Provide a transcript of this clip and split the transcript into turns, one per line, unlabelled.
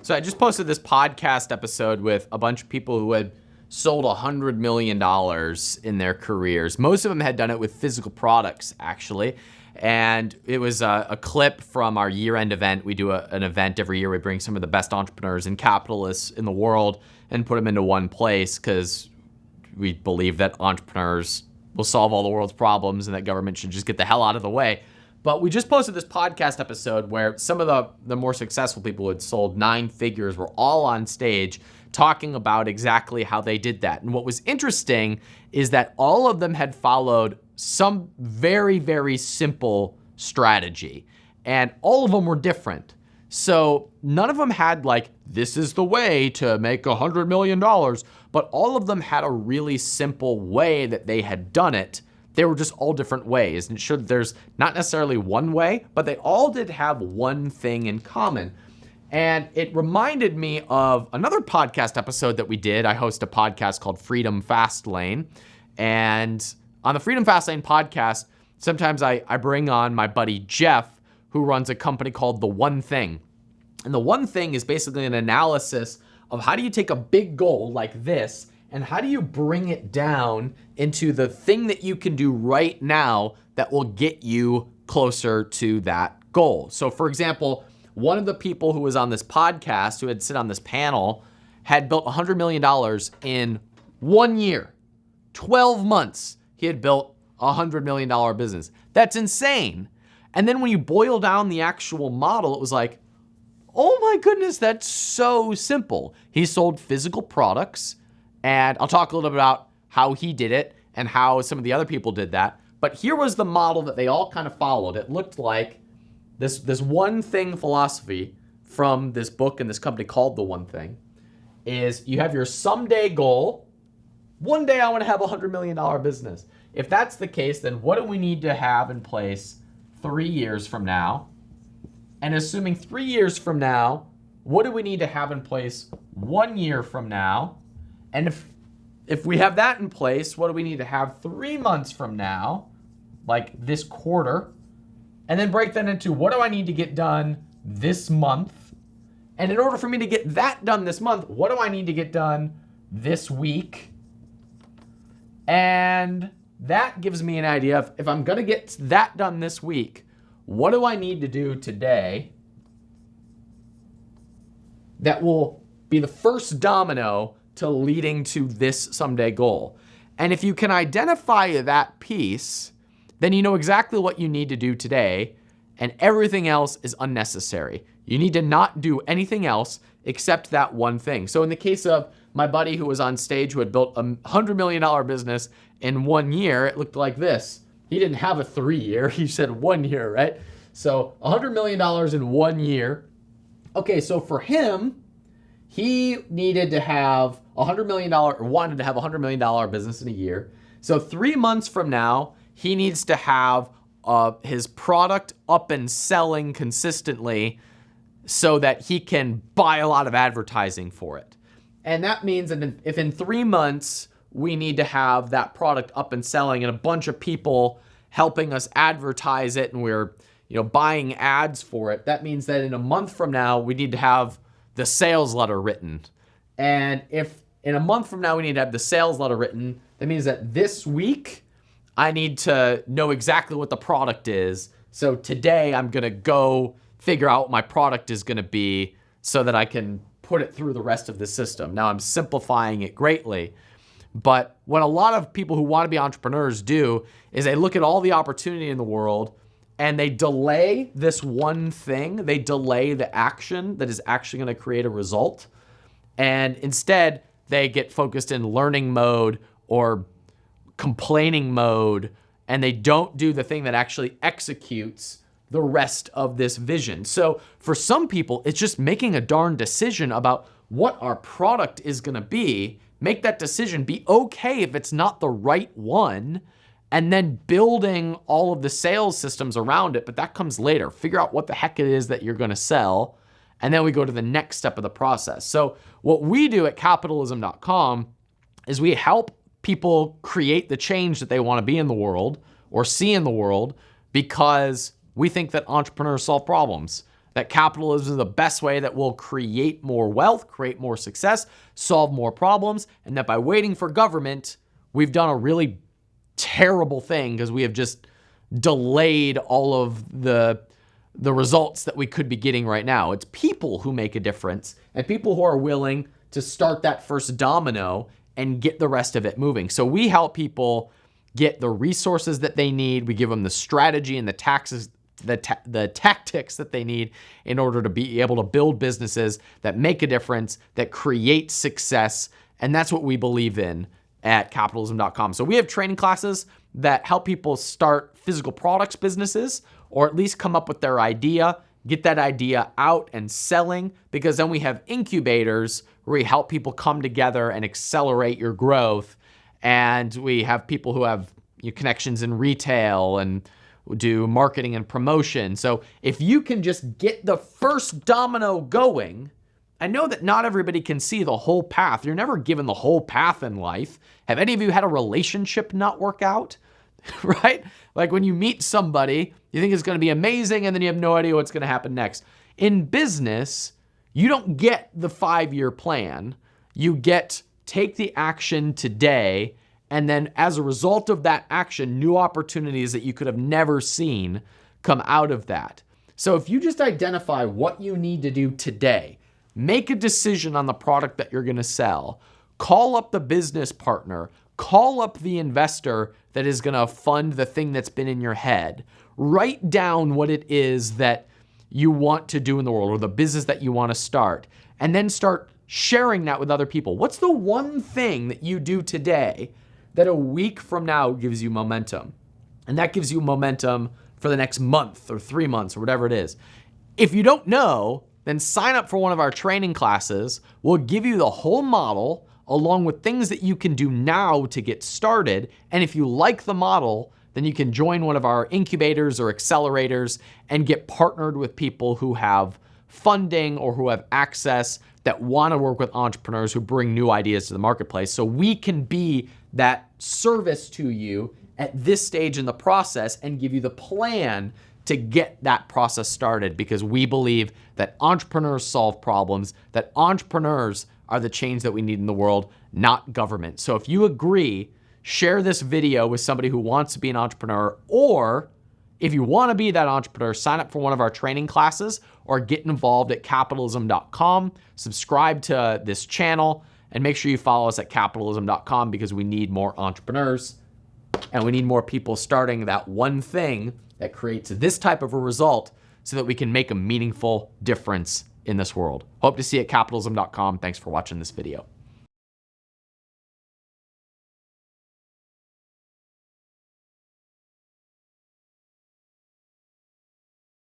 So I just posted this podcast episode with a bunch of people who had sold $100 million in their careers. Most of them had done it with physical products, actually. And it was a clip from our year-end event. We do an event every year. We bring some of the best entrepreneurs and capitalists in the world and put them into one place because we believe that entrepreneurs will solve all the world's problems and that government should just get the hell out of the way. But we just posted this podcast episode where some of the more successful people who had sold 9 figures were all on stage talking about exactly how they did that. And what was interesting is that all of them had followed some very, very simple strategy. And all of them were different. So none of them had like, this is the way to make $100 million. But all of them had a really simple way that they had done it. They were just all different ways. And sure, there's not necessarily one way, but they all did have one thing in common. And it reminded me of another podcast episode that we did. I host a podcast called Freedom Fastlane. And on the Freedom Fastlane podcast, sometimes I bring on my buddy Jeff, who runs a company called The One Thing. And The One Thing is basically an analysis of how do you take a big goal like this and how do you bring it down into the thing that you can do right now that will get you closer to that goal. So for example, one of the people who was on this podcast, who had sit on this panel, had built $100 million in 1 year. 12 months, he had built a $100 million business. That's insane. And then when you boil down the actual model, it was like, oh my goodness, that's so simple. He sold physical products, and I'll talk a little bit about how he did it and how some of the other people did that. But here was the model that they all kind of followed. It looked like this one thing philosophy from this book and this company called The One Thing is you have your someday goal. One day I want to have a $100 million business. If that's the case, then what do we need to have in place 3 years from now? And assuming 3 years from now, what do we need to have in place 1 year from now? And if we have that in place, what do we need to have 3 months from now, like this quarter? And then break that into what do I need to get done this month? And in order for me to get that done this month, what do I need to get done this week? And that gives me an idea of if I'm going to get that done this week, what do I need to do today that will be the first domino to leading to this someday goal? And if you can identify that piece, then you know exactly what you need to do today, and everything else is unnecessary. You need to not do anything else except that one thing. So in the case of my buddy who was on stage who had built a $100 million business in 1 year, it looked like this. He didn't have a 3 year, he said 1 year, right? So $100 million in 1 year. Okay, so for him, he needed to have $100 million, or wanted to have a $100 million business in a year. So 3 months from now, he needs to have his product up and selling consistently so that he can buy a lot of advertising for it. And that means that if in 3 months we need to have that product up and selling and a bunch of people helping us advertise it and we're buying ads for it, that means that in a month from now we need to have the sales letter written. And if in a month from now we need to have the sales letter written, that means that this week I need to know exactly what the product is. So today I'm going to go figure out what my product is going to be so that I can put it through the rest of the system. Now I'm simplifying it greatly. But what a lot of people who want to be entrepreneurs do is they look at all the opportunity in the world and they delay this one thing. They delay the action that is actually going to create a result. And instead, they get focused in learning mode or complaining mode, and they don't do the thing that actually executes the rest of this vision. So for some people, it's just making a darn decision about what our product is going to be. Make that decision. Be okay if it's not the right one, and then building all of the sales systems around it. But that comes later. Figure out what the heck it is that you're going to sell, and then we go to the next step of the process. So what we do at capitalism.com is we help people create the change that they want to be in the world or see in the world because we think that entrepreneurs solve problems. that capitalism is the best way that will create more wealth, create more success, solve more problems, and that by waiting for government, we've done a really terrible thing because we have just delayed all of the results that we could be getting right now. It's people who make a difference and people who are willing to start that first domino and get the rest of it moving. So we help people get the resources that they need. We give them the strategy and the tactics that they need in order to be able to build businesses that make a difference, that create success. And that's what we believe in at capitalism.com. So we have training classes that help people start physical products businesses, or at least come up with their idea, get that idea out and selling, because then we have incubators where we help people come together and accelerate your growth. And we have people who have connections in retail and do marketing and promotion. So if you can just get the first domino going, I know that not everybody can see the whole path. You're never given the whole path in life. Have any of you had a relationship not work out? Right? Like when you meet somebody, you think it's going to be amazing, and then you have no idea what's going to happen next. In business, you don't get the 5-year plan. You get take the action today, and then as a result of that action, new opportunities that you could have never seen come out of that. So if you just identify what you need to do today, make a decision on the product that you're going to sell, call up the business partner, call up the investor that is going to fund the thing that's been in your head, write down what it is that you want to do in the world or the business that you want to start, and then start sharing that with other people. What's the one thing that you do today that a week from now gives you momentum? And that gives you momentum for the next month or 3 months or whatever it is. If you don't know, then sign up for one of our training classes. We'll give you the whole model along with things that you can do now to get started. And if you like the model, then you can join one of our incubators or accelerators and get partnered with people who have funding or who have access that want to work with entrepreneurs who bring new ideas to the marketplace. So we can be that service to you at this stage in the process and give you the plan to get that process started, because we believe that entrepreneurs solve problems, that entrepreneurs are the change that we need in the world, not government. So if you agree, share this video with somebody who wants to be an entrepreneur, or if you want to be that entrepreneur, sign up for one of our training classes or get involved at capitalism.com. Subscribe to this channel and make sure you follow us at capitalism.com, because we need more entrepreneurs and we need more people starting that one thing that creates this type of a result so that we can make a meaningful difference in this world. Hope to see you at capitalism.com. Thanks for watching this video.